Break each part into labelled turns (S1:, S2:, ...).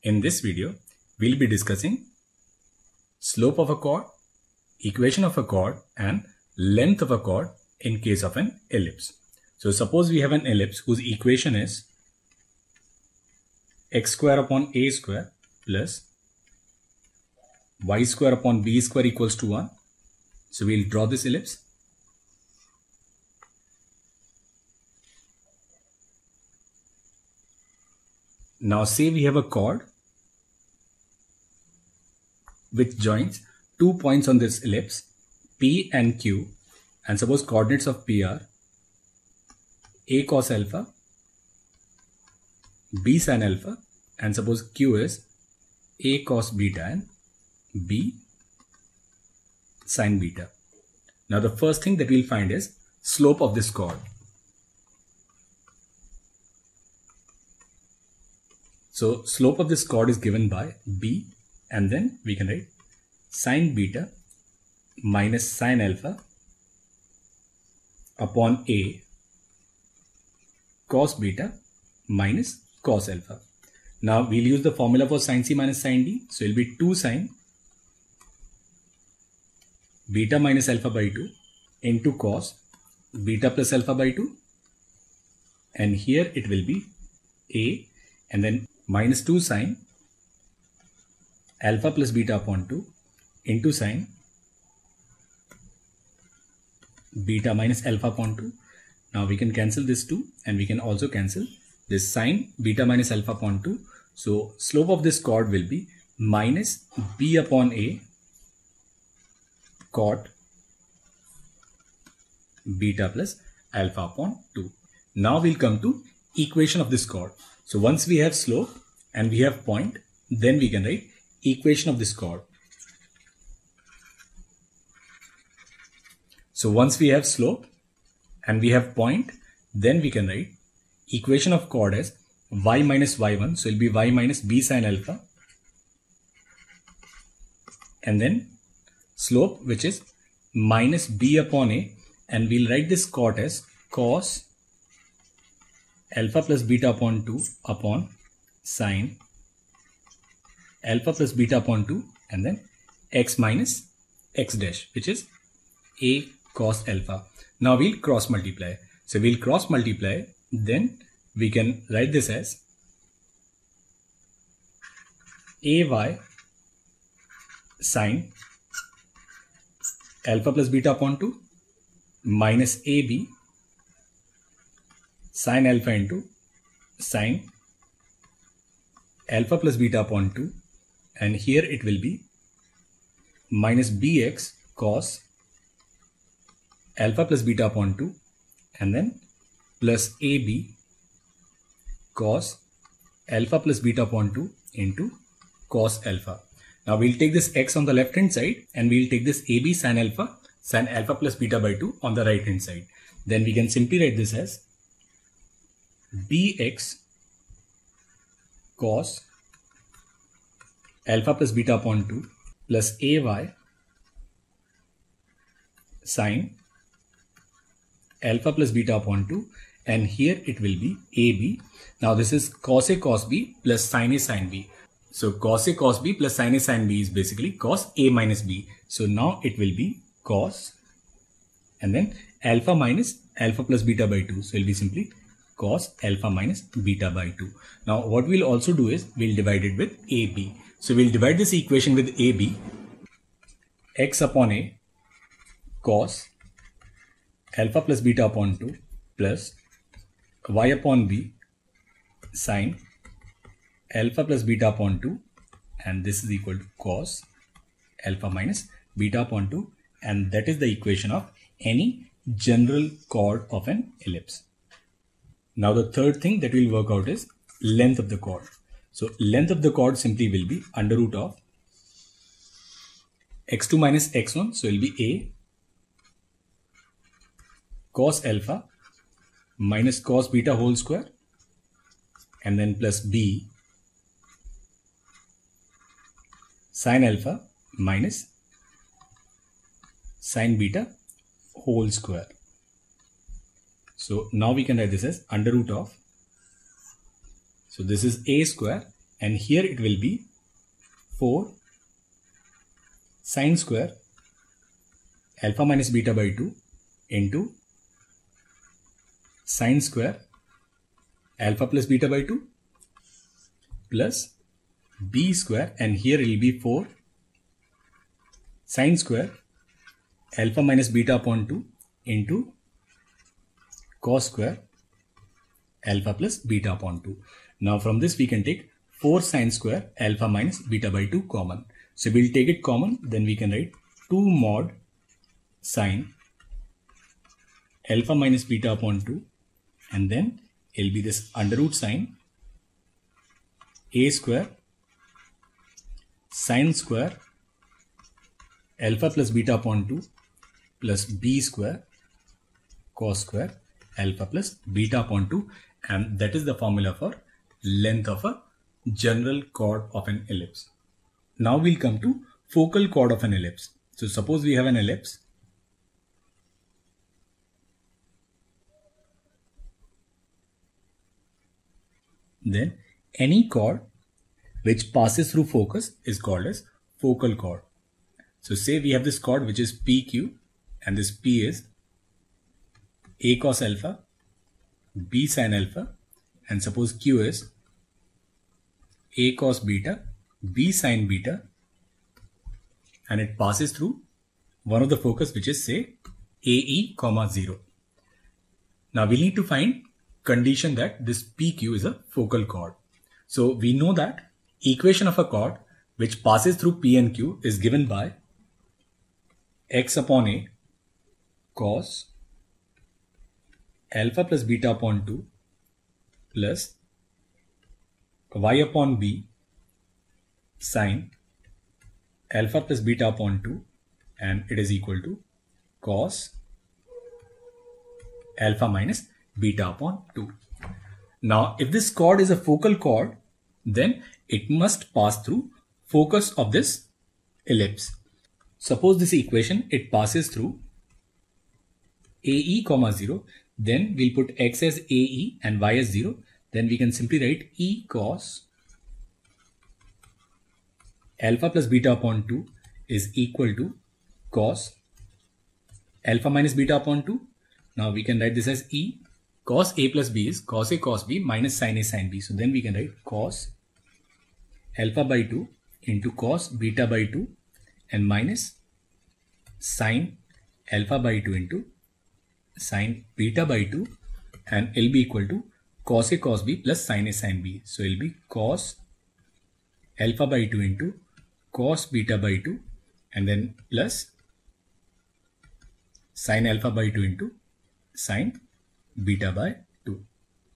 S1: In this video, we'll be discussing slope of a chord, equation of a chord, and length of a chord in case of an ellipse. So suppose we have an ellipse whose equation is x square upon a square plus y square upon b square equals to 1. So we'll draw this ellipse. Now say we have a chord which joins 2 points on this ellipse, P and Q, and suppose coordinates of P are a cos alpha, b sin alpha, and suppose Q is a cos beta and b sin beta. Now the first thing that we'll find is slope of this chord. So slope of this chord is given by b, and then we can write sin beta minus sin alpha upon a cos beta minus cos alpha. Now we'll use the formula for sin c minus sin d. So it will be 2 sin beta minus alpha by 2 into cos beta plus alpha by 2, and here it will be a, and then minus 2 sin alpha plus beta upon 2 into sin beta minus alpha upon 2. Now we can cancel this 2, and we can also cancel this sin beta minus alpha upon 2. So slope of this chord will be minus b upon a cot beta plus alpha upon 2. Now we'll come to equation of this chord. So once we have slope and we have point, then we can write equation of this chord. So once we have slope and we have point, then we can write equation of chord as y minus y1. So it will be y minus b sin alpha, and then slope which is minus b upon a, and we'll write this chord as cos alpha plus beta upon 2 upon sin alpha plus beta upon 2, and then x minus x dash, which is a cos alpha. Now we'll cross multiply. So we'll cross multiply, then we can write this as ay sin alpha plus beta upon 2 minus ab sin alpha into sin alpha plus beta upon 2, and here it will be minus bx cos alpha plus beta upon 2, and then plus ab cos alpha plus beta upon 2 into cos alpha. Now we'll take this x on the left hand side, and we'll take this ab sin alpha plus beta by 2 on the right hand side. Then we can simply write this as bx cos alpha plus beta upon 2 plus ay sin alpha plus beta upon 2, and here it will be ab. Now this is cos a cos b plus sin a sin b. So cos a cos b plus sin a sin b is basically cos a minus b. So now it will be cos, and then alpha minus alpha plus beta by 2. So it will be simply cos alpha minus beta by 2. Now what we'll also do is we'll divide it with ab. So we'll divide this equation with ab, x upon a cos alpha plus beta upon 2 plus y upon b sin alpha plus beta upon 2, and this is equal to cos alpha minus beta upon 2, and that is the equation of any general chord of an ellipse. Now the third thing that we'll work out is length of the chord. So length of the chord simply will be under root of x2 minus x1. So it will be a cos alpha minus cos beta whole square, and then plus b sin alpha minus sin beta whole square. So now we can write this as under root of, so this is a square and here it will be 4 sine square alpha minus beta by 2 into sine square alpha plus beta by 2 plus b square, and here it will be 4 sine square alpha minus beta upon 2 into cos square alpha plus beta upon 2. Now from this we can take 4 sine square alpha minus beta by 2 common. So we'll take it common, then we can write 2 mod sine alpha minus beta upon 2, and then it'll be this under root sine a square sine square alpha plus beta upon 2 plus b square cos square alpha plus beta upon 2, and that is the formula for length of a general chord of an ellipse. Now we'll come to focal chord of an ellipse. So suppose we have an ellipse. Then any chord which passes through focus is called as focal chord. So say we have this chord which is PQ, and this P is A cos alpha, B sin alpha, and suppose Q is A cos beta, B sin beta, and it passes through one of the focus which is say AE, 0. Now we need to find condition that this PQ is a focal chord. So we know that equation of a chord which passes through P and Q is given by x upon A cos alpha plus beta upon 2 plus y upon B sin alpha plus beta upon 2, and it is equal to cos alpha minus beta upon 2. Now if this chord is a focal chord, then it must pass through focus of this ellipse. Suppose this equation, it passes through AE, 0, then we'll put x as AE and y as 0. Then we can simply write E cos alpha plus beta upon 2 is equal to cos alpha minus beta upon 2. Now we can write this as E cos A plus B is cos A cos B minus sin A sin B. So then we can write cos alpha by 2 into cos beta by 2 and minus sin alpha by 2 into sin beta by 2, and it'll be equal to cos A cos B plus sin A sin B. So it'll be cos alpha by 2 into cos beta by 2 and then plus sin alpha by 2 into sin beta by 2.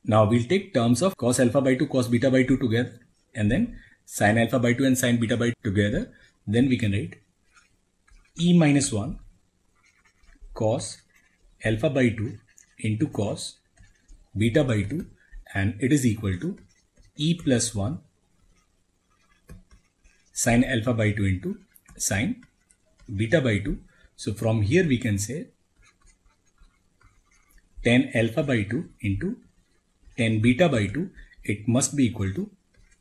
S1: Now we'll take terms of cos alpha by 2 cos beta by 2 together, and then sin alpha by 2 and sin beta by 2 together. Then we can write E minus 1 cos alpha by 2 into cos beta by 2, and it is equal to E plus 1 sin alpha by 2 into sin beta by 2. So from here we can say tan alpha by 2 into tan beta by 2, it must be equal to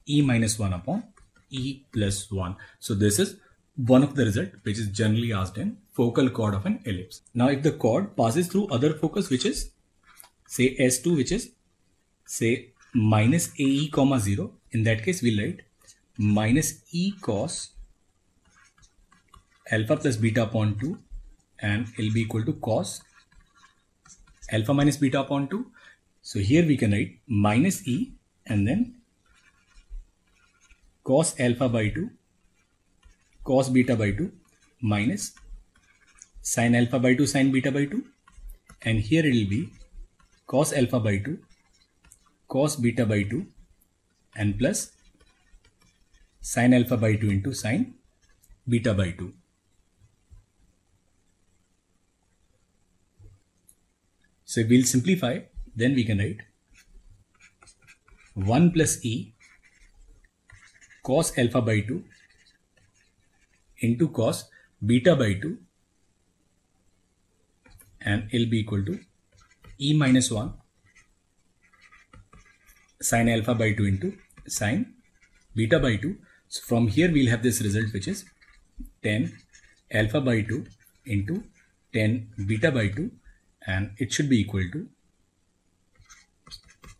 S1: E minus 1 upon E plus 1. So this is one of the result which is generally asked in focal chord of an ellipse. Now if the chord passes through other focus which is say S2, which is say minus AE, 0, in that case we'll write minus E cos alpha plus beta upon 2, and it'll be equal to cos alpha minus beta upon 2. So here we can write minus E and then cos alpha by 2 cos beta by 2 minus sin alpha by 2 sin beta by 2, and here it will be cos alpha by 2 cos beta by 2 and plus sin alpha by 2 into sin beta by 2. So we'll simplify, then we can write 1 plus E cos alpha by 2 into cos beta by 2, and it'll be equal to E minus 1 sin alpha by 2 into sin beta by 2. So from here we'll have this result, which is 10 alpha by 2 into 10 beta by 2, and it should be equal to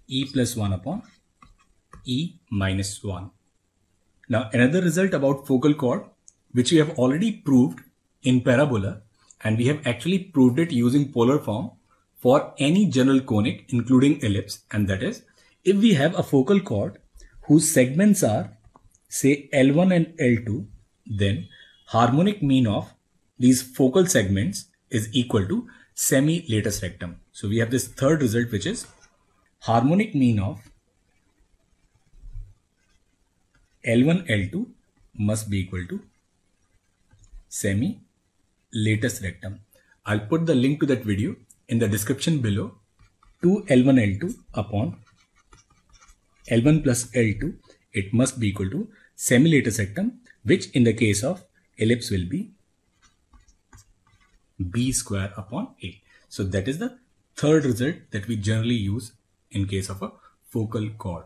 S1: e plus 1 upon e minus 1. Now another result about focal chord, which we have already proved in parabola, and we have actually proved it using polar form for any general conic including ellipse, and that is, if we have a focal chord whose segments are say L1 and L2, then harmonic mean of these focal segments is equal to semi-latus rectum. So we have this third result, which is harmonic mean of L1, L2 must be equal to semi-latus rectum. I'll put the link to that video in the description below. 2 L1, L2 upon L1 plus L2, it must be equal to semi-latus rectum, which in the case of ellipse will be b square upon a. So that is the third result that we generally use in case of a focal chord.